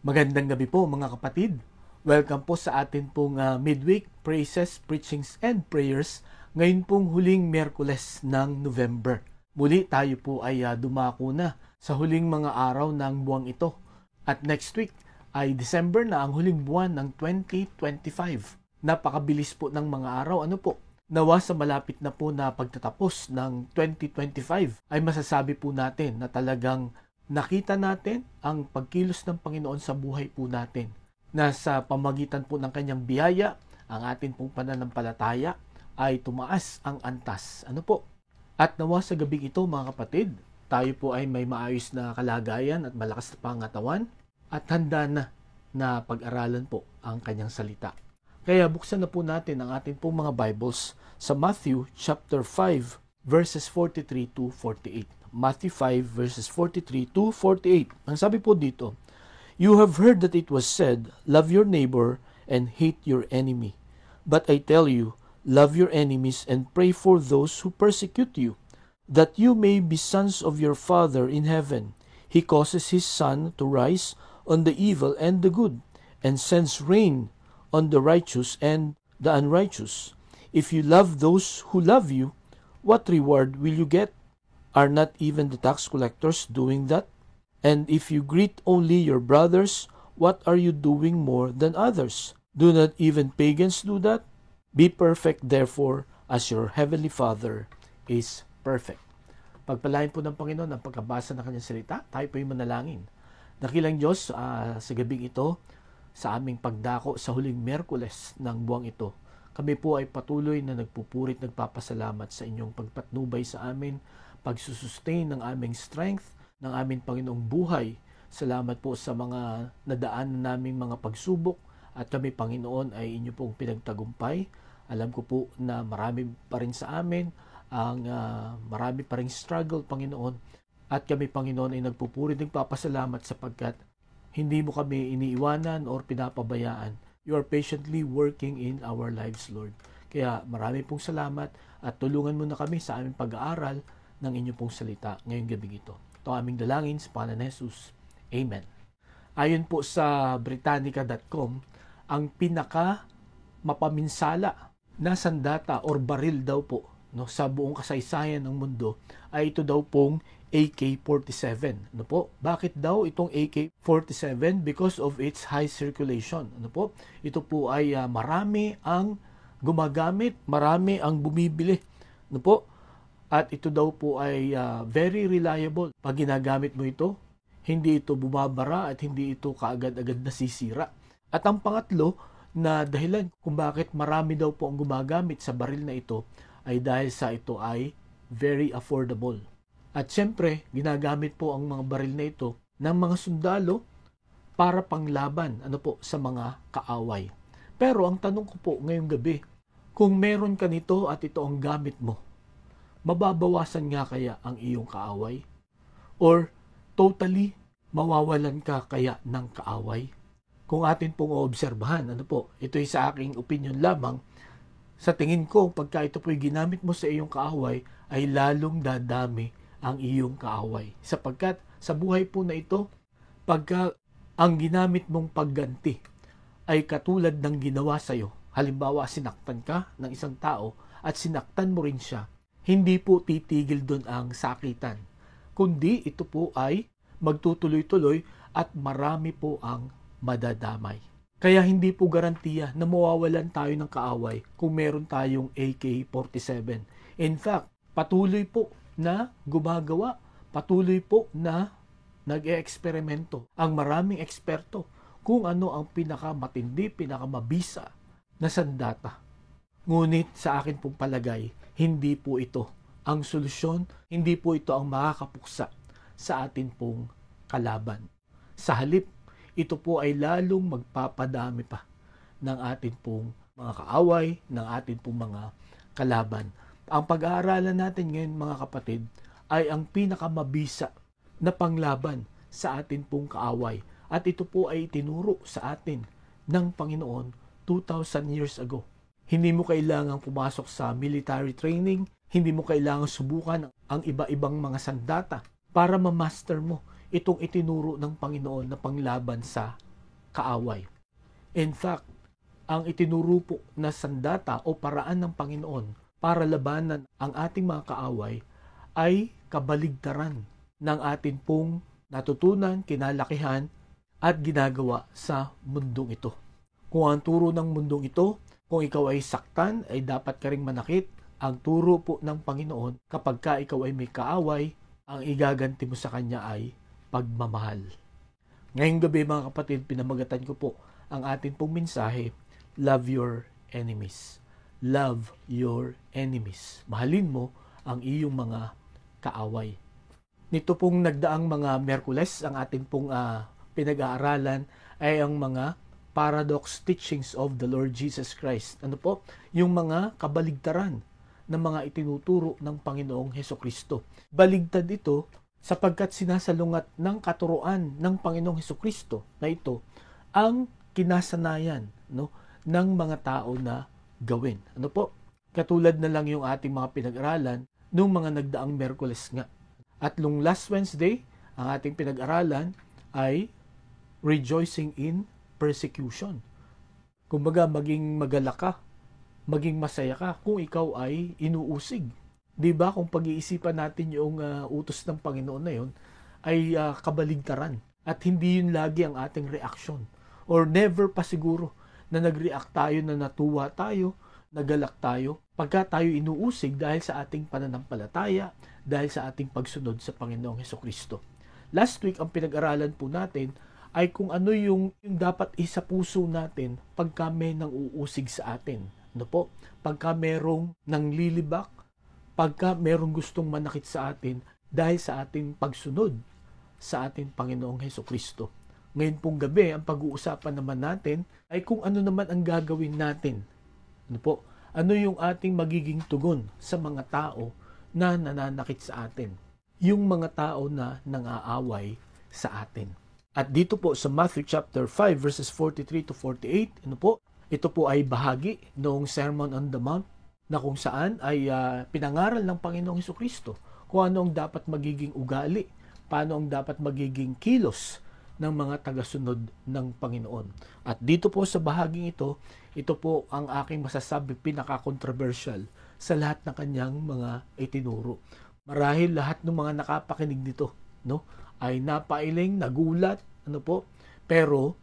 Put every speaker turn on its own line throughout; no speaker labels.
Magandang gabi po mga kapatid. Welcome po sa atin pong midweek praises, preachings, and prayers ngayon pong huling Miyerkules ng November. Muli tayo po ay dumako na sa huling mga araw ng buwang ito. At next week ay December na, ang huling buwan ng 2025. Napakabilis po ng mga araw. Ano po? Nawa sa malapit na po na pagtatapos ng 2025 ay masasabi po natin na talagang nakita natin ang pagkilos ng Panginoon sa buhay po natin, na sa pamagitan po ng kanyang biyaya, ang atin pong pananampalataya ay tumaas ang antas. Ano po? At nawa sa gabing ito mga kapatid, tayo po ay may maayos na kalagayan at malakas na pangatawan at handa na pag-aralan po ang kanyang salita. Kaya buksan na po natin ang ating pong mga Bibles sa Matthew chapter 5 verses 43 to 48. Matthew 5 verses 43 to 48. Ang sabi po dito, "You have heard that it was said, love your neighbor and hate your enemy. But I tell you, love your enemies and pray for those who persecute you, that you may be sons of your Father in heaven. He causes his sun to rise on the evil and the good, and sends rain on the righteous and the unrighteous. If you love those who love you, what reward will you get? Are not even the tax collectors doing that? And if you greet only your brothers, what are you doing more than others? Do not even pagans do that? Be perfect, therefore, as your heavenly Father is perfect." Pagpalain po ng Panginoon ang pagkabasa ng kanyang salita. Tayo po ay manalangin. Dakilang Diyos, sa gabing ito, sa aming pagdako sa huling Miyerkules ng buwang ito, kami po ay patuloy na nagpupurit, nagpapasalamat sa inyong pagpatnubay sa amin, pagsusustain ng aming strength, ng aming Panginoong buhay. Salamat po sa mga nadaan naming mga pagsubok, at kami, Panginoon, ay inyo pong pinagtagumpay. Alam ko po na marami pa rin sa amin marami pa rin struggle, Panginoon, at kami, Panginoon, ay nagpupurit, nagpapasalamat sapagkat hindi mo kami iniiwanan or pinapabayaan. You are patiently working in our lives, Lord. Kaya marami pong salamat at tulungan mo na kami sa aming pag-aaral ng inyong pong salita ngayong gabi ito. Ito ang aming dalangin sa pangalan ni Jesus. Amen. Ayon po sa Britannica.com, ang pinaka mapaminsala na sandata or baril daw po sa buong kasaysayan ng mundo ay ito daw pong AK-47. Ano po? Bakit daw itong AK-47? Because of its high circulation. Ano po? Ito po ay marami ang gumagamit, marami ang bumibili. Ano po? At ito daw po ay very reliable. Pag ginagamit mo ito, hindi ito bumabara at hindi ito kaagad-agad nasisira. At ang pangatlo na dahilan kung bakit marami daw po ang gumagamit sa baril na ito ay dahil sa ito ay very affordable. At syempre, ginagamit po ang mga baril na ito ng mga sundalo para panglaban sa mga kaaway. Pero ang tanong ko po ngayong gabi, kung meron ka nito at ito ang gamit mo, mababawasan nga kaya ang iyong kaaway? Or totally mawawalan ka kaya ng kaaway? Kung atin pong oobserbahan, ito ay sa aking opinion lamang, sa tingin ko, pagka ito po'y ginamit mo sa iyong kaaway, ay lalong dadami ang iyong kaaway. Sapagkat sa buhay po na ito, pagka ang ginamit mong pagganti ay katulad ng ginawa sa iyo, halimbawa sinaktan ka ng isang tao at sinaktan mo rin siya, hindi po titigil doon ang sakitan, kundi ito po ay magtutuloy-tuloy at marami po ang madadamay. Kaya hindi po garantiya na mawawalan tayo ng kaaway kung meron tayong AK-47. In fact, patuloy po na gumagawa, patuloy po na nag-e-eksperimento ang maraming eksperto kung ano ang pinakamatindi, pinakamabisa na sandata. Ngunit sa akin pong palagay, hindi po ito ang solusyon, hindi po ito ang makakapuksa sa atin pong kalaban. Sa halip, ito po ay lalong magpapadami pa ng atin pong mga kaaway, ng atin pong mga kalaban. Ang pag-aaralan natin ngayon mga kapatid ay ang pinakamabisa na panglaban sa atin pong kaaway. At ito po ay itinuro sa atin ng Panginoon 2,000 years ago. Hindi mo kailangang pumasok sa military training, hindi mo kailangang subukan ang iba-ibang mga sandata para ma-master mo itong itinuro ng Panginoon na panglaban sa kaaway. In fact, ang itinuro po na sandata o paraan ng Panginoon para labanan ang ating mga kaaway ay kabaligtaran ng atin pong natutunan, kinalakihan at ginagawa sa mundong ito. Kung ang turo ng mundong ito, kung ikaw ay saktan, ay dapat ka ring manakit. Ang turo po ng Panginoon, kapag ka ikaw ay may kaaway, ang igaganti mo sa kanya ay pagmamahal. Ngayong gabi mga kapatid, pinamagatan ko po ang atin pong mensahe, love your enemies. Love your enemies. Mahalin mo ang iyong mga kaaway. Nito pong nagdaang mga Miyerkules, ang atin pong pinag-aaralan ay ang mga paradox teachings of the Lord Jesus Christ. Ano po? Yung mga kabaligtaran ng mga itinuturo ng Panginoong Hesukristo. Baligtad ito sapagkat sinasalungat ng katuruan ng Panginoong Hesukristo na ito ang kinasanayan ng mga tao na gawin. Ano po? Katulad na lang yung ating mga pinag-aralan nung mga nagdaang Miyerkules nga. At nung last Wednesday, ang ating pinag-aralan ay rejoicing in persecution. Kumbaga, maging magalak ka, maging masaya ka kung ikaw ay inuusig. Diba? Kung pag-iisipan natin yung utos ng Panginoon na yun, ay kabaligtaran. At hindi yun lagi ang ating reaksyon. Or never pa siguro na nag-react tayo, na natuwa tayo, nagalak tayo, pagka tayo inuusig dahil sa ating pananampalataya, dahil sa ating pagsunod sa Panginoong Hesukristo. Last week, ang pinag-aralan po natin ay kung ano yung dapat isa puso natin pagka may nang uusig sa atin. Ano po? Pagka merong nanglilibak, pagka merong gustong manakit sa atin dahil sa ating pagsunod sa ating Panginoong Hesukristo. Ngayon pong gabi, ang pag-uusapan naman natin ay kung ano naman ang gagawin natin. Ano po? Ano yung ating magiging tugon sa mga tao na nananakit sa atin? Yung mga tao na nang-aaway sa atin. At dito po sa Matthew chapter 5 verses 43 to 48, ito po ay bahagi noong Sermon on the Mount na kung saan ay pinangaral ng Panginoong Hesukristo kung ano ang dapat magiging ugali, paano ang dapat magiging kilos ng mga tagasunod ng Panginoon. At dito po sa bahaging ito po ang aking masasabi pinaka-controversial sa lahat ng kanyang mga itinuro. Marahil lahat ng mga nakapakinig nito, ay napailing, nagulat, pero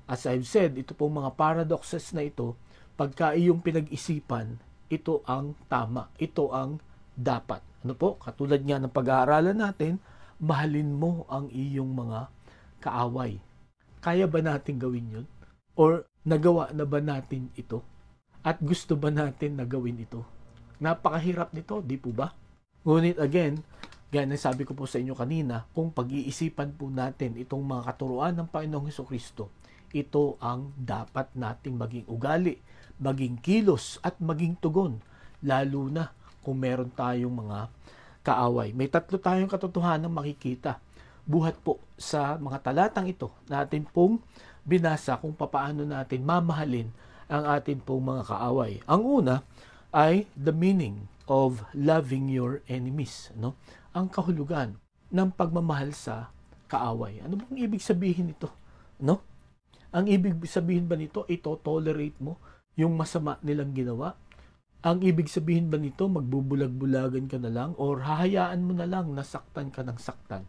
as I've said, ito pong mga paradoxes na ito, pagka iyong pinag-isipan, ito ang tama, ito ang dapat. Katulad nga ng pag-aaralan natin, mahalin mo ang iyong mga kaaway. Kaya ba natin gawin yun? Or nagawa na ba natin ito? At gusto ba natin na gawin ito? Napakahirap nito, di po ba? Ngunit again, gaya ng sabi ko po sa inyo kanina, kung pag-iisipan po natin itong mga katuruan ng Panginoong Hesukristo, ito ang dapat nating maging ugali, maging kilos at maging tugon, lalo na kung meron tayong mga kaaway. May tatlo tayong katotohanan makikita. Buhat po sa mga talatang ito natin pong binasa kung papaano natin mamahalin ang atin pong mga kaaway. Ang una ay the meaning of loving your enemies. Ang kahulugan ng pagmamahal sa kaaway. Ano bang ibig sabihin nito? Ang ibig sabihin ba nito, ito-tolerate mo yung masama nilang ginawa? Ang ibig sabihin ba nito, magbubulag-bulagan ka na lang or hahayaan mo na lang na saktan ka ng saktan?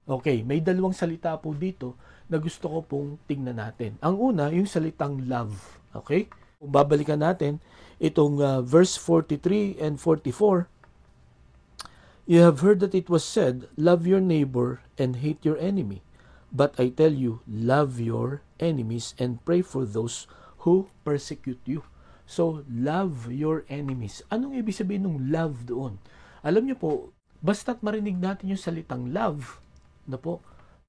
Okay, may dalawang salita po dito na gusto ko pong tingnan natin. Ang una, yung salitang love. Okay? Kung babalikan natin, itong verse 43 and 44, you have heard that it was said, love your neighbor and hate your enemy. But I tell you, love your enemies and pray for those who persecute you. So, love your enemies. Anong ibig sabihin ng love doon? Alam niyo po, basta't marinig natin yung salitang love,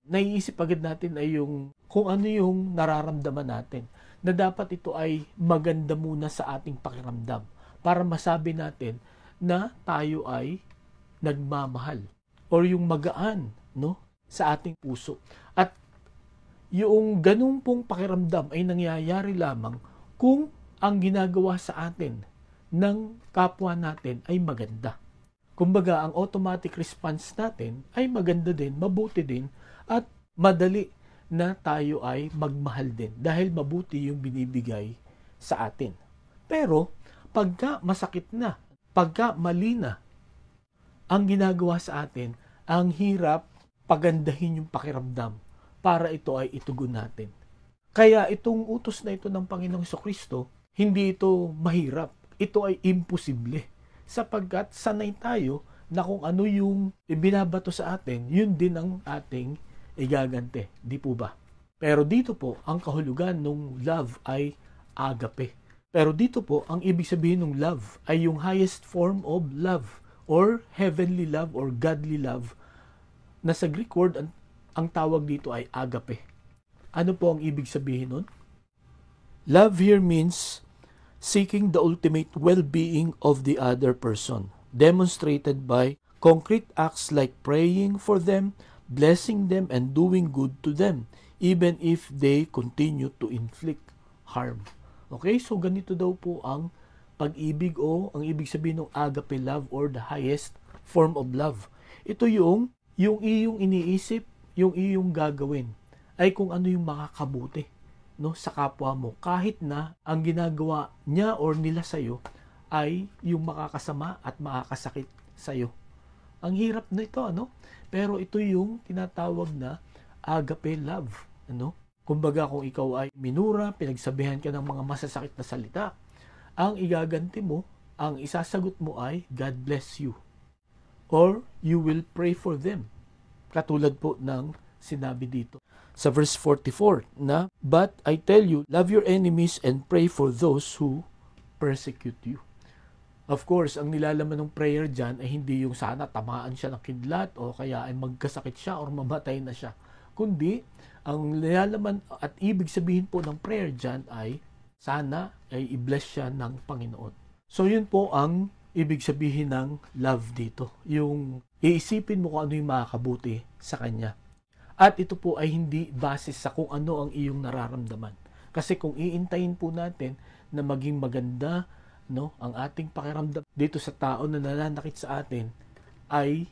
naiisip agad natin ay yung kung ano yung nararamdaman natin. Na dapat ito ay maganda muna sa ating pakiramdam para masabi natin na tayo ay nagmamahal or yung magaan sa ating puso. At yung ganung pong pakiramdam ay nangyayari lamang kung ang ginagawa sa atin ng kapwa natin ay maganda. Kumbaga, ang automatic response natin ay maganda din, mabuti din, at madali na tayo ay magmahal din dahil mabuti yung binibigay sa atin. Pero pagka masakit na, pagka mali na ang ginagawa sa atin, ang hirap pagandahin yung pakiramdam para ito ay itugon natin. Kaya itong utos na ito ng Panginoong Jesucristo, hindi ito mahirap. Ito ay imposible. Sapagkat sanay tayo na kung ano yung ibinabato sa atin, yun din ang ating igagante. Di po ba? Pero dito po, ang kahulugan ng love ay agape. Pero dito po, ang ibig sabihin ng love ay yung highest form of love or heavenly love or godly love na sa Greek word, ang tawag dito ay agape. Ano po ang ibig sabihin nun? Love here means seeking the ultimate well-being of the other person, demonstrated by concrete acts like praying for them, blessing them, and doing good to them, even if they continue to inflict harm. Okay, so ganito daw po ang pag-ibig o ang ibig sabihin ng agape love or the highest form of love. Ito yung iyong iniisip, yung iyong gagawin ay kung ano yung makakabuti, no, sa kapwa mo, kahit na ang ginagawa niya or nila sa'yo ay yung makakasama at makakasakit sa'yo. Ang hirap na ito, ano? Pero ito yung tinatawag na agape love, ano? Kumbaga kung ikaw ay minura, pinagsabihan ka ng mga masasakit na salita, ang igaganti mo, ang isasagot mo ay God bless you. Or you will pray for them. Katulad po ng sinabi dito sa verse 44 na, but I tell you, love your enemies and pray for those who persecute you. Of course, ang nilalaman ng prayer dyan ay hindi yung sana tamaan siya ng kidlat o kaya ay magkasakit siya or mamatay na siya. Kundi, ang nilalaman at ibig sabihin po ng prayer dyan ay sana ay i-bless siya ng Panginoon. So yun po ang ibig sabihin ng love dito. Yung iisipin mo kung ano yung makakabuti sa Kanya. At ito po ay hindi base sa kung ano ang iyong nararamdaman. Kasi kung iintayin po natin na maging maganda, no, ang ating pakiramdam dito sa tao na nananakit sa atin, ay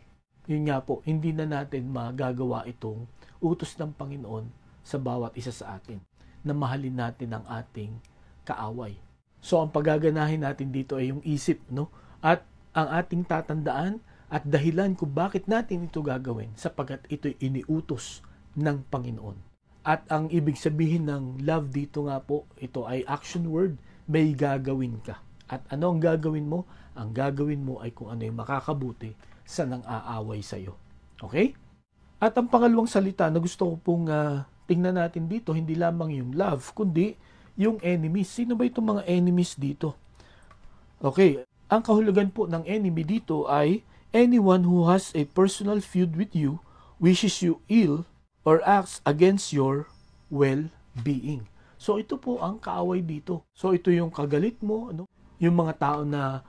yun nga po, hindi na natin magagawa itong utos ng Panginoon sa bawat isa sa atin na mahalin natin ang ating kaaway. So ang paggaganahin natin dito ay yung isip, no? At ang ating tatandaan at dahilan kung bakit natin ito gagawin sapagkat ito'y iniutos ng Panginoon. At ang ibig sabihin ng love dito nga po, ito ay action word, may gagawin ka. At ano ang gagawin mo? Ang gagawin mo ay kung ano yung makakabuti sa nang aaway sa'yo. Okay? At ang pangalawang salita na gusto ko pong tingnan natin dito, hindi lamang yung love, kundi yung enemies. Sino ba itong mga enemies dito? Okay, ang kahulugan po ng enemy dito ay anyone who has a personal feud with you, wishes you ill, or acts against your well-being. So ito po ang kaaway dito. So ito yung kagalit mo, ano? Yung mga tao na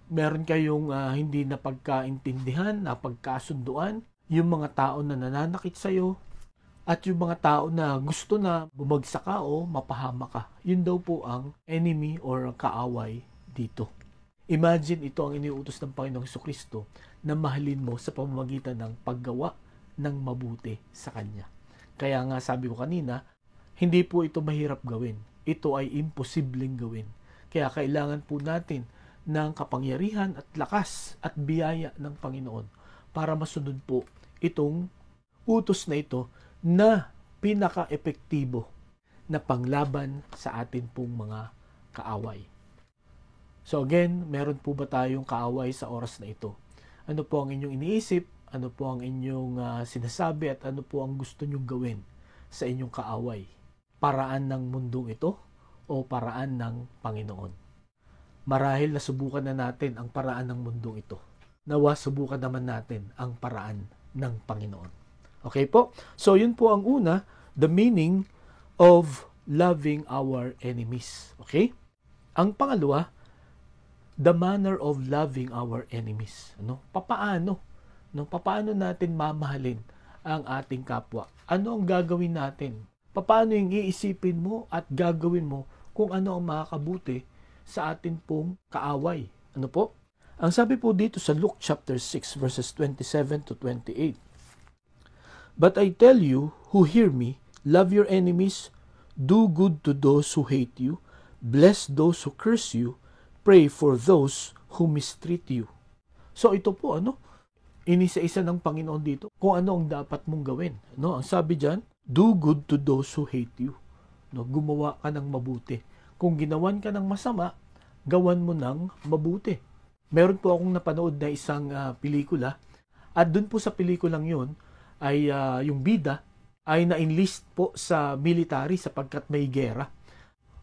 meron kayong hindi na pagkaintindihan, na pagkasunduan, yung mga tao na nananakit sa'yo, at yung mga tao na gusto na bumagsak ka o mapahama ka. Yun daw po ang enemy or kaaway dito. Imagine ito ang iniutos ng Panginoong Jesucristo na mahalin mo sa pamamagitan ng paggawa ng mabuti sa Kanya. Kaya nga sabi ko kanina, hindi po ito mahirap gawin. Ito ay imposibleng gawin. Kaya kailangan po natin ng kapangyarihan at lakas at biyaya ng Panginoon para masunod po itong utos na ito na pinaka-epektibo na panglaban sa atin pong mga kaaway. So again, meron po ba tayong kaaway sa oras na ito? Ano po ang inyong iniisip? Ano po ang inyong sinasabi at ano po ang gusto nyong gawin sa inyong kaaway? Paraan ng mundong ito o paraan ng Panginoon? Marahil nasubukan na natin ang paraan ng mundong ito. Nawa subukan naman natin ang paraan ng Panginoon. Okay po? So yun po ang una, the meaning of loving our enemies. Okay? Ang pangalawa, the manner of loving our enemies. Ano? Papaano? No? Papaano natin mamahalin ang ating kapwa? Ano ang gagawin natin? Papaano yung iisipin mo at gagawin mo kung ano ang makakabuti sa atin pong kaaway? Ano po? Ang sabi po dito sa Luke chapter 6 verses 27 to 28. But I tell you who hear me, love your enemies, do good to those who hate you, bless those who curse you, pray for those who mistreat you. So ito po, inisa-isa ng Panginoon dito kung ano ang dapat mong gawin. Ang sabi diyan, do good to those who hate you. Gumawa ka ng mabuti. Kung ginawan ka ng masama, gawan mo ng mabuti. Meron po akong napanood na isang pelikula, at dun po sa pelikulang yun ay yung bida ay na-enlist po sa military sapagkat may gera.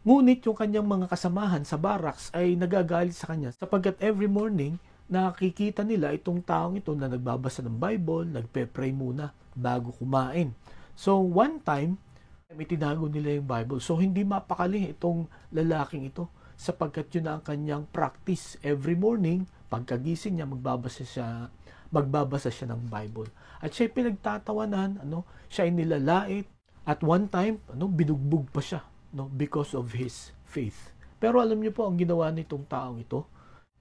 Ngunit yung kanyang mga kasamahan sa barracks ay nagagalit sa kanya sapagkat every morning nakikita nila itong taong ito na nagbabasa ng Bible, nagpe-pray muna bago kumain. So one time, itinago nila yung Bible. So hindi mapakali itong lalaking ito sapagkat yun na ang kanyang practice. Every morning, pagkagising niya, magbabasa siya ng Bible. At siya pinagtatawanan, siya ay nilalait. At one time, binugbog pa siya, because of his faith. Pero alam niyo po, ang ginawa nitong taong ito,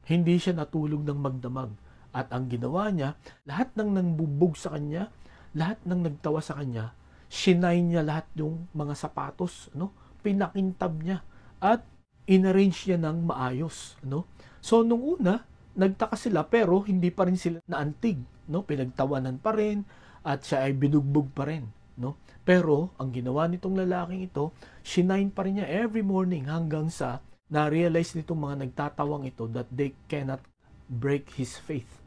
hindi siya natulog ng magdamag. At ang ginawa niya, lahat ng nangbubog sa kanya, lahat ng nagtawa sa kanya, shinay niya lahat yung mga sapatos, pinakintab niya, at inarrange niya ng maayos. So, nung una, nagtaka sila pero hindi pa rin sila naantig. Pinagtawanan pa rin at siya ay binugbog pa rin. Pero, ang ginawa nitong lalaking ito, shinain pa rin niya every morning hanggang sa na-realize nitong mga nagtatawang ito that they cannot break his faith.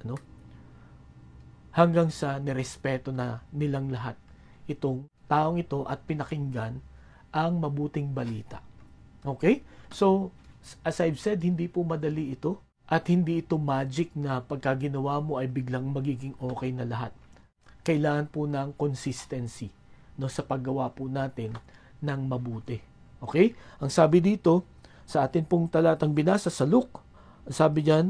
Hanggang sa nirespeto na nilang lahat itong taong ito at pinakinggan ang mabuting balita. Okay? So, as I've said, hindi po madali ito at hindi ito magic na pagka ginawa mo ay biglang magiging okay na lahat. Kailangan po ng consistency sa paggawa po natin ng mabuti. Okay? Ang sabi dito, sa atin pong talatang binasa sa Luke, sabi diyan,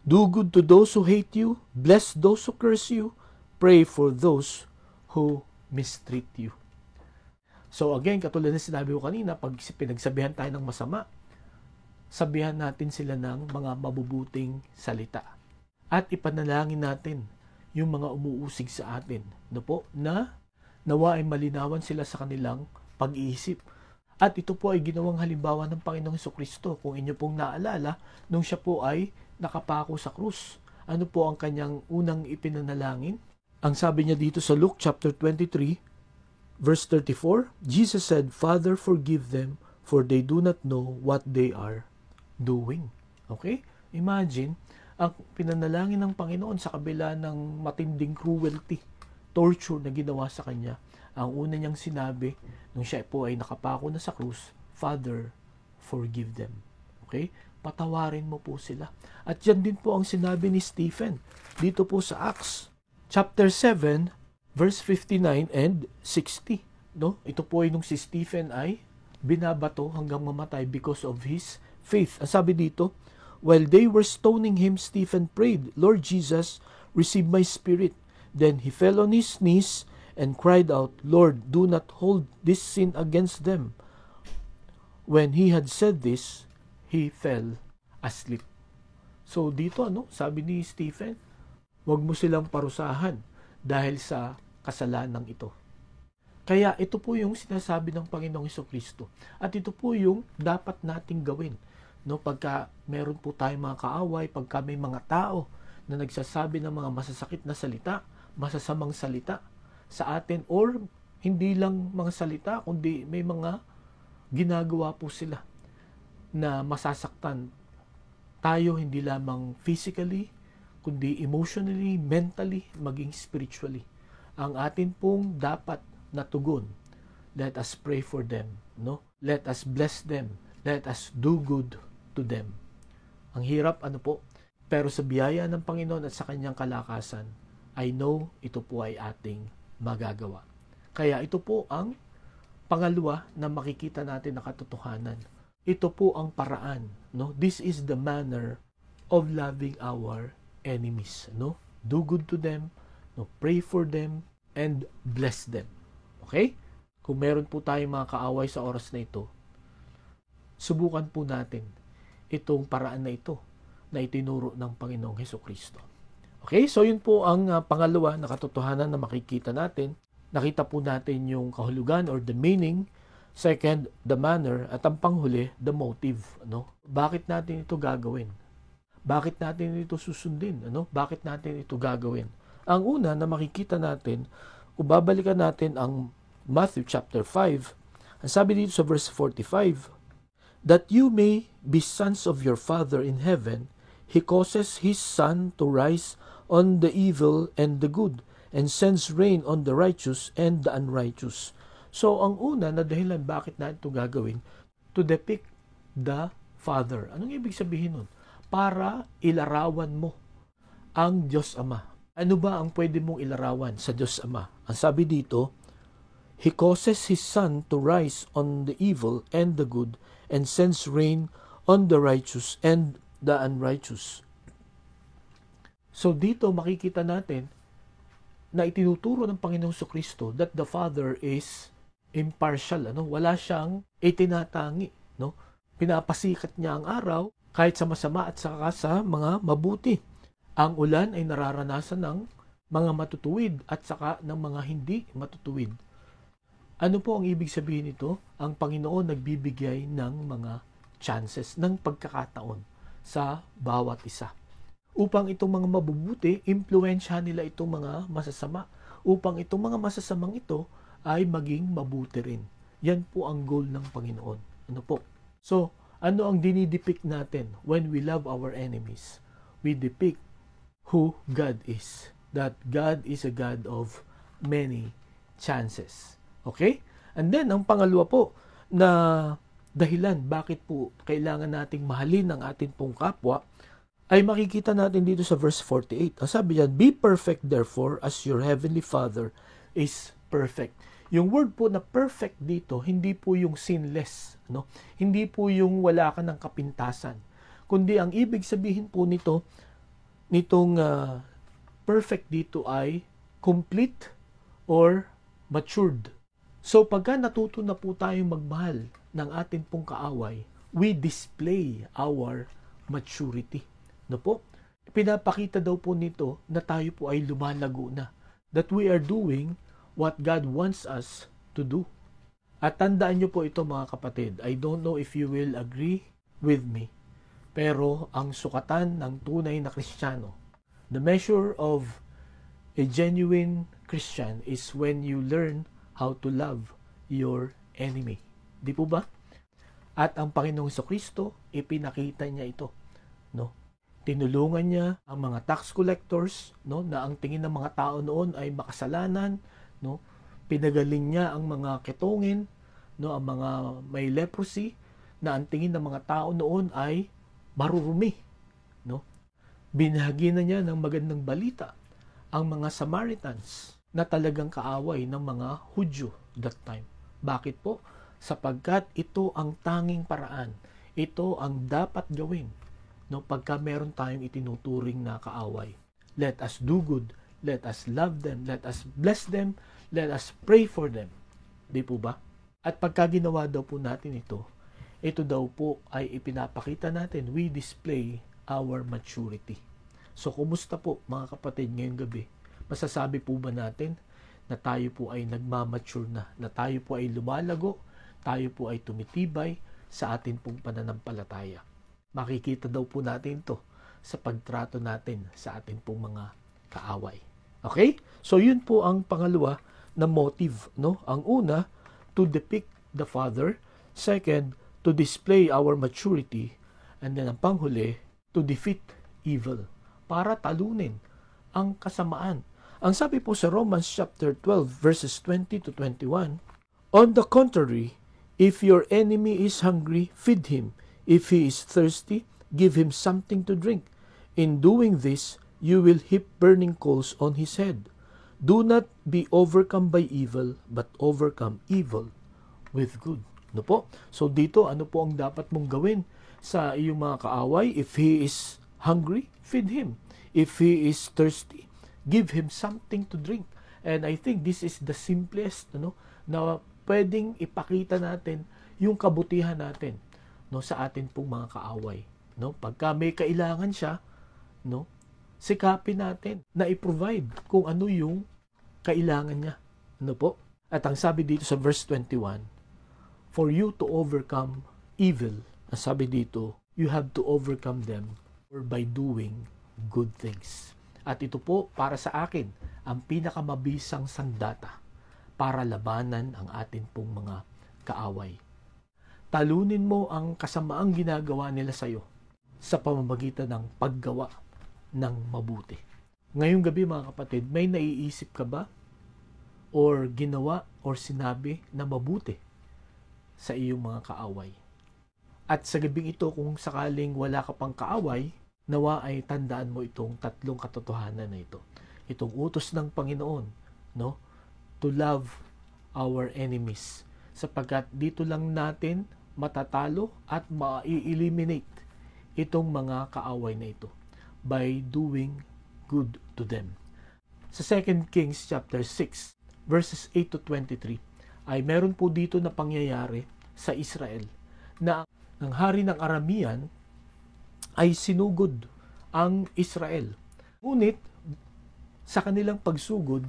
do good to those who hate you, bless those who curse you, pray for those who mistreat you. So again, katulad na sinabi ko kanina, pag pinagsabihan tayo ng masama, sabihan natin sila ng mga mabubuting salita. At ipanalangin natin yung mga umuusig sa atin, na nawa ay malinawan sila sa kanilang pag-iisip. At ito po ay ginawang halimbawa ng Panginoong Hesukristo. Kung inyo pong naalala, nung siya po ay nakapako sa krus, ano po ang kanyang unang ipinanalangin? Ang sabi niya dito sa Luke chapter 23, verse 34, Jesus said, Father, forgive them, for they do not know what they are doing. Okay? Imagine, ang pinanalangin ng Panginoon sa kabila ng matinding cruelty, torture na ginawa sa kanya. Ang una niyang sinabi, nung siya po ay nakapako na sa krus, Father, forgive them. Okay? Patawarin mo po sila. At yan din po ang sinabi ni Stephen dito po sa Acts chapter 7, verse 59 and 60. Ito po ay nung si Stephen ay binabato hanggang mamatay because of his faith. Ang sabi dito, while they were stoning him, Stephen prayed, Lord Jesus, receive my spirit. Then he fell on his knees and cried out, Lord, do not hold this sin against them. When he had said this, he fell asleep. So dito, sabi ni Stephen, huwag mo silang parusahan dahil sa kasalanan ito. Kaya ito po yung sinasabi ng Panginoong Hesukristo. At ito po yung dapat nating gawin. Pagka meron po tayong mga kaaway, pagka may mga tao na nagsasabi ng mga masasakit na salita, masasamang salita sa atin, or hindi lang mga salita, kundi may mga ginagawa po sila na masasaktan tayo, hindi lamang physically, kundi emotionally, mentally, maging spiritually. Ang atin pong dapat na tugon, let us pray for them, let us bless them, let us do good to them. Ang hirap, pero sa biyaya ng Panginoon at sa kanyang kalakasan, I know ito po ay ating magagawa. Kaya ito po ang pangalawa na makikita natin na katotohanan. Ito po ang paraan. This is the manner of loving our enemies. Do good to them, pray for them, and bless them. Okay? Kung meron po tayong mga kaaway sa oras na ito, subukan po natin itong paraan na ito na itinuro ng Panginoong Hesukristo. Okay, so yun po ang pangalawa na katotohanan na makikita natin. Nakita po natin yung kahulugan or the meaning. Second, the manner. At ang panghuli, the motive. Ano? Bakit natin ito gagawin? Bakit natin ito susundin? Ano? Bakit natin ito gagawin? Ang una na makikita natin, kung babalikan natin ang Matthew chapter 5, ang sabi dito sa verse 45, that you may be sons of your Father in heaven, He causes His sun to rise on the evil and the good, and sends rain on the righteous and the unrighteous. So, ang una na dahilan bakit natin ito gagawin, to depict the Father. Anong ibig sabihin nun? Para ilarawan mo ang Diyos Ama. Ano ba ang pwede mong ilarawan sa Diyos Ama? Ang sabi dito, He causes His sun to rise on the evil and the good, and sends rain on the righteous and the unrighteous. So dito makikita natin na itinuturo ng Panginoong Kristo that the Father is impartial. Ano? Wala siyang itinatangi. No? Pinapasikat niya ang araw kahit sa masama at saka sa mga mabuti. Ang ulan ay nararanasan ng mga matutuwid at saka ng mga hindi matutuwid. Ano po ang ibig sabihin nito? Ang Panginoon nagbibigay ng mga chances, ng pagkakataon sa bawat isa. Upang itong mga mabubuti, impluwensyahan nila itong mga masasama. Upang itong mga masasamang ito ay maging mabuti rin. Yan po ang goal ng Panginoon. Ano po? So, ano ang dinidepict natin when we love our enemies? We depict who God is. That God is a God of many chances. Okay? And then, ang pangalawa po na dahilan bakit po kailangan nating mahalin ang ating pong kapwa ay makikita natin dito sa verse 48. Ang sabi niyan, be perfect therefore as your heavenly Father is perfect. Yung word po na perfect dito, hindi po yung sinless. No? Hindi po yung wala ka ng kapintasan. Kundi ang ibig sabihin po nitong perfect dito ay complete or matured. So pagka natuto na po tayong magmahal ng ating pong kaaway, we display our maturity. No po? Pinapakita daw po nito na tayo po ay lumalago na. That we are doing what God wants us to do. At tandaan nyo po ito mga kapatid. I don't know if you will agree with me. Pero ang sukatan ng tunay na Kristiyano, the measure of a genuine Christian is when you learn how to love your enemy. Di po ba? At ang Panginoong Kristo, ipinakita niya ito. No? Tinulungan niya ang mga tax collectors, no, na ang tingin ng mga tao noon ay makasalanan, no? Pinagaling niya ang mga ketongin, no, ang mga may leprosy, na ang tingin ng mga tao noon ay marurumi, no? Binahagi na niya ng magandang balita ang mga Samaritans na talagang kaaway ng mga Hudyo that time. Bakit po? Sapagkat ito ang tanging paraan. Ito ang dapat gawin. No, pagka meron tayong itinuturing na kaaway. Let us do good. Let us love them. Let us bless them. Let us pray for them. Di po ba? At pagka ginawa daw po natin ito daw po ay ipinapakita natin, we display our maturity. So, kumusta po mga kapatid ngayong gabi? Masasabi po ba natin na tayo po ay nagmamature na tayo po ay lumalago, tayo po ay tumitibay sa atin pong pananampalataya? Makikita daw po natin ito sa pagtrato natin sa atin pong mga kaaway. Okay? So, yun po ang pangalawa na motive. No? Ang una, to depict the Father. Second, to display our maturity. And then, ang panghuli, to defeat evil. Para talunin ang kasamaan. Ang sabi po sa Romans chapter 12, verses 20 to 21, on the contrary, if your enemy is hungry, feed him. If he is thirsty, give him something to drink. In doing this, you will heap burning coals on his head. Do not be overcome by evil, but overcome evil with good. No po? So dito, ano po ang dapat mong gawin sa iyong mga kaaway? If he is hungry, feed him. If he is thirsty, give him something to drink. And I think this is the simplest, na pwedeng ipakita natin yung kabutihan natin, no, sa atin pong mga kaaway, no? Pagka may kailangan siya, no, sikapin natin na i-provide kung ano yung kailangan niya. Ano po? At ang sabi dito sa verse 21, for you to overcome evil, ang sabi dito, you have to overcome them or by doing good things. At ito po, para sa akin, ang pinakamabisang sandata para labanan ang atin pong mga kaaway. Talunin mo ang kasamaang ginagawa nila sa iyo sa pamamagitan ng paggawa ng mabuti. Ngayong gabi mga kapatid, may naiisip ka ba or ginawa or sinabi na mabuti sa iyong mga kaaway? At sa gabing ito, kung sakaling wala ka pang kaaway, nawa ay tandaan mo itong tatlong katotohanan na ito. Itong utos ng Panginoon, no? To love our enemies. Sapagkat dito lang natin matatalo at ma-eliminate itong mga kaaway na ito by doing good to them. Sa 2 Kings chapter 6, verses 8 to 23, ay meron po dito na pangyayari sa Israel na ang hari ng Aramean ay sinugod ang Israel. Ngunit sa kanilang pagsugod,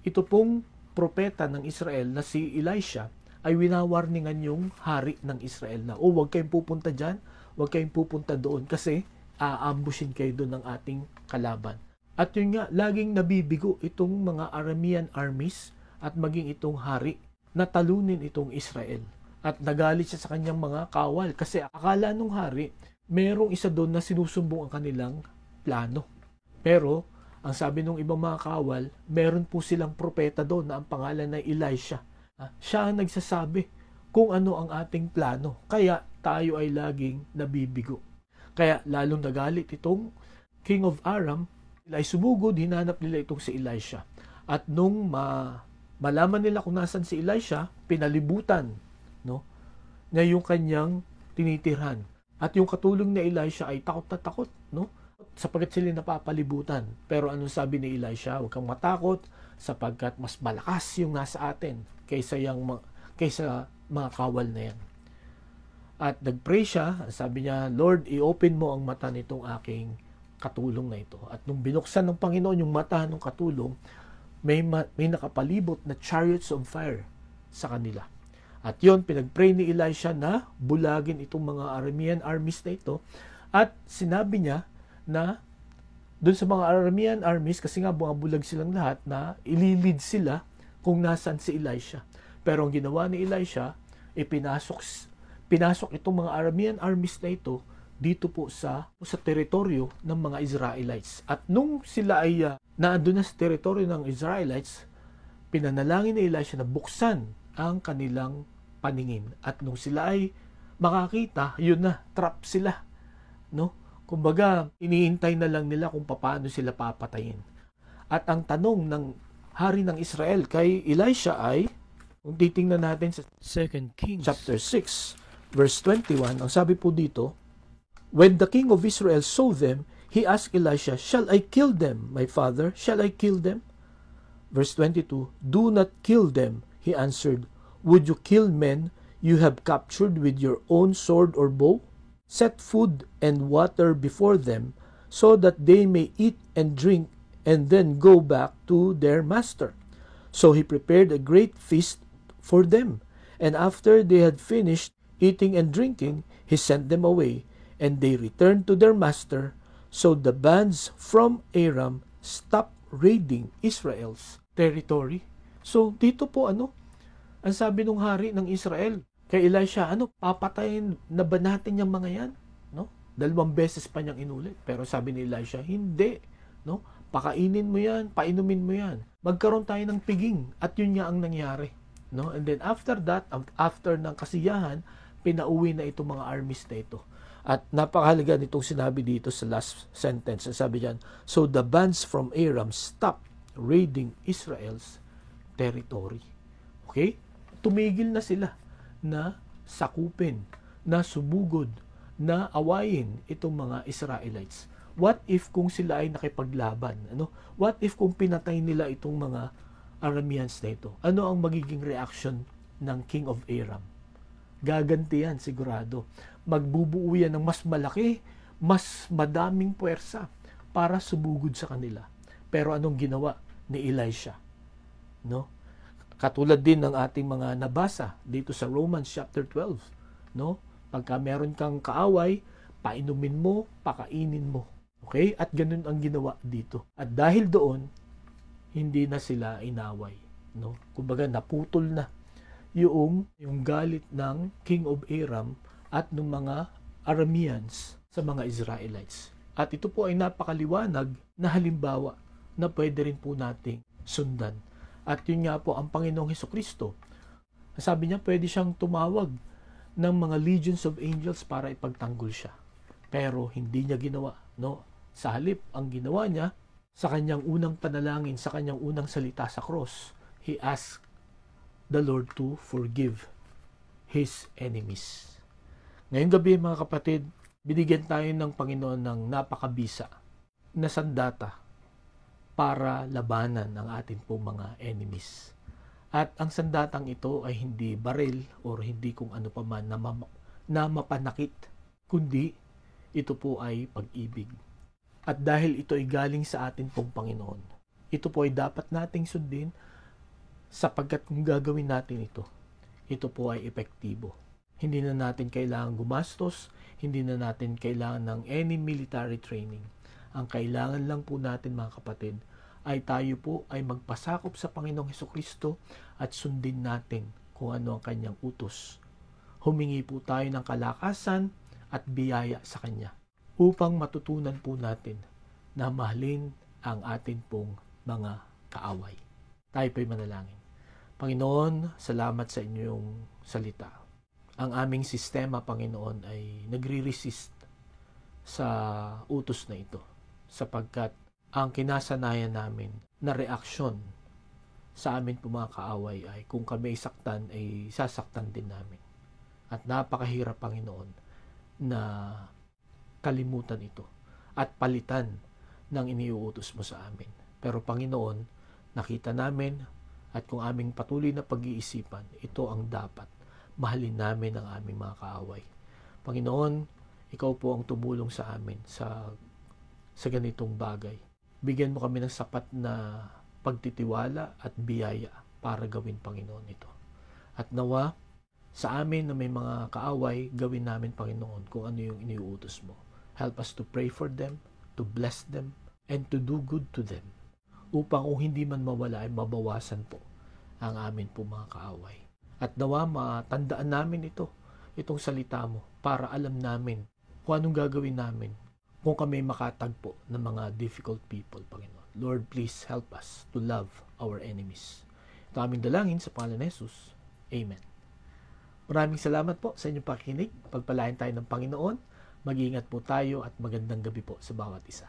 ito pong propeta ng Israel na si Elisha ay winawarningan yung hari ng Israel na, huwag kayong pupunta dyan, huwag kayong pupunta doon kasi aambushin kayo doon ng ating kalaban. At yun nga, laging nabibigo itong mga Aramean armies at maging itong hari na talunin itong Israel. At nagalit siya sa kanyang mga kawal kasi akala nung hari, merong isa doon na sinusumbong ang kanilang plano. Pero, ang sabi ng ibang mga kawal, meron po silang propeta doon na ang pangalan na Elisha. Siya ang nagsasabi kung ano ang ating plano. Kaya tayo ay laging nabibigo. Kaya lalong nagalit itong King of Aram, sila ay sumugod, hinanap nila itong si Elisha. At nung malaman nila kung nasan si Elisha, pinalibutan, no, na yung kanyang tinitirhan. At yung katulong ni Elisha ay takot na takot, no? Sapagkat sila napapalibutan. Pero anong sabi ni Elisha? Huwag kang matakot sapagkat mas malakas yung nasa atin kaysa mga kawal na yan. At nag-pray siya, sabi niya, Lord, i-open mo ang mata nitong aking katulong na ito. At nung binuksan ng Panginoon yung mata ng katulong, may nakapalibot na chariots of fire sa kanila. At yon, pinag-pray ni Elisha na bulagin itong mga Aramean armies na ito. At sinabi niya na doon sa mga Aramean armies, kasi nga bulag silang lahat, na ililid sila kung nasan si Elisha. Pero ang ginawa ni Elisha, pinasok itong mga Aramean armies na ito dito po sa teritoryo ng mga Israelites. At nung sila ay naandun na sa teritoryo ng Israelites, pinanalangin ni Elisha na buksan ang kanilang paningin. At nung sila ay makakita, yun na, trap sila. No? Kumbaga, iniintay na lang nila kung paano sila papatayin. At ang tanong ng hari ng Israel kay Elisha ay, kung titingnan natin sa 2 Kings chapter 6, verse 21, ang sabi po dito, when the king of Israel saw them, he asked Elisha, shall I kill them, my father? Shall I kill them? Verse 22, do not kill them, he answered. Would you kill men you have captured with your own sword or bow? Set food and water before them, so that they may eat and drink, and then go back to their master. So he prepared a great feast for them, and after they had finished eating and drinking, he sent them away, and they returned to their master. So the bands from Aram stopped raiding Israel's territory. So dito po ang sabi ng hari ng Israel kay Elisha, papatayin na ba natin yung mga yan? No? 2 beses pa niyang inulit. Pero sabi ni Elisha, hindi. No? Pakainin mo yan, painumin mo yan. Magkaroon tayo ng piging. At yun nga ang nangyari. No? And then after that, after ng kasiyahan, pinauwi na itong mga armies na ito. At napakahalaga nitong sinabi dito sa last sentence. Sabi diyan, so the bands from Aram stopped raiding Israel's territory. Okay? Tumigil na sila na sakupin, na sumugod, na awayin itong mga Israelites. What if kung sila ay nakipaglaban? What if kung pinatay nila itong mga Arameans na ito? Ano ang magiging reaction ng King of Aram? Gaganti yan, sigurado. Magbubuo yan ng mas malaki, mas madaming puwersa para sumugod sa kanila. Pero anong ginawa ni Elisha? No? Katulad din ng ating mga nabasa dito sa Romans chapter 12, no? Pagka meron kang kaaway, painumin mo, pakainin mo. Okay? At ganun ang ginawa dito. At dahil doon, hindi na sila inaway, no? Kumbaga naputol na yung galit ng King of Aram at ng mga Arameans sa mga Israelites. At ito po ay napakaliwanag na halimbawa na pwede rin po nating sundan. At yun nga po ang Panginoong Hesukristo. Sabi niya pwede siyang tumawag ng mga legions of angels para ipagtanggol siya. Pero hindi niya ginawa, no? Sa halip, ang ginawa niya sa kanyang unang panalangin, sa kanyang unang salita sa cross, he asked the Lord to forgive his enemies. Ngayong gabi mga kapatid, binigyan tayo ng Panginoon ng napakabisa na sandata para labanan ang ating pong mga enemies. At ang sandatang ito ay hindi baril o hindi kung ano pa man na mapanakit, kundi ito po ay pag-ibig. At dahil ito ay galing sa atin pong Panginoon, ito po ay dapat nating sundin sapagkat kung gagawin natin ito po ay epektibo. Hindi na natin kailangan gumastos, hindi na natin kailangan ng any military training. Ang kailangan lang po natin mga kapatid ay tayo po ay magpasakop sa Panginoong Hesukristo at sundin natin kung ano ang kanyang utos. Humingi po tayo ng kalakasan at biyaya sa kanya upang matutunan po natin na mahalin ang atin pong mga kaaway. Tayo po'y manalangin. Panginoon, salamat sa inyong salita. Ang aming sistema, Panginoon, ay nagre-resist sa utos na ito sapagkat ang kinasanayan namin na reaksyon sa amin po mga kaaway ay kung kami ay saktan, ay sasaktan din namin. At napakahirap, Panginoon, na kalimutan ito at palitan ng iniuutos mo sa amin. Pero Panginoon, nakita namin at kung aming patuloy na pag-iisipan, ito ang dapat. Mahalin namin ang aming mga kaaway. Panginoon, ikaw po ang tumulong sa amin sa ganitong bagay. Bigyan mo kami ng sapat na pagtitiwala at biyaya para gawin, Panginoon, ito. At nawa, sa amin na may mga kaaway, gawin namin, Panginoon, kung ano yung iniuutos mo. Help us to pray for them, to bless them, and to do good to them. Upang kung hindi man mawala ay mabawasan po ang amin po mga kaaway. At nawa matandaan namin itong salita mo para alam namin kung anong gagawin namin kung kami makatagpo ng mga difficult people, Panginoon. Lord, please help us to love our enemies. Ito aming dalangin sa pangalan ni Jesus. Amen. Maraming salamat po sa inyong pakikinig. Pagpalain tayo ng Panginoon. Mag-iingat po tayo at magandang gabi po sa bawat isa.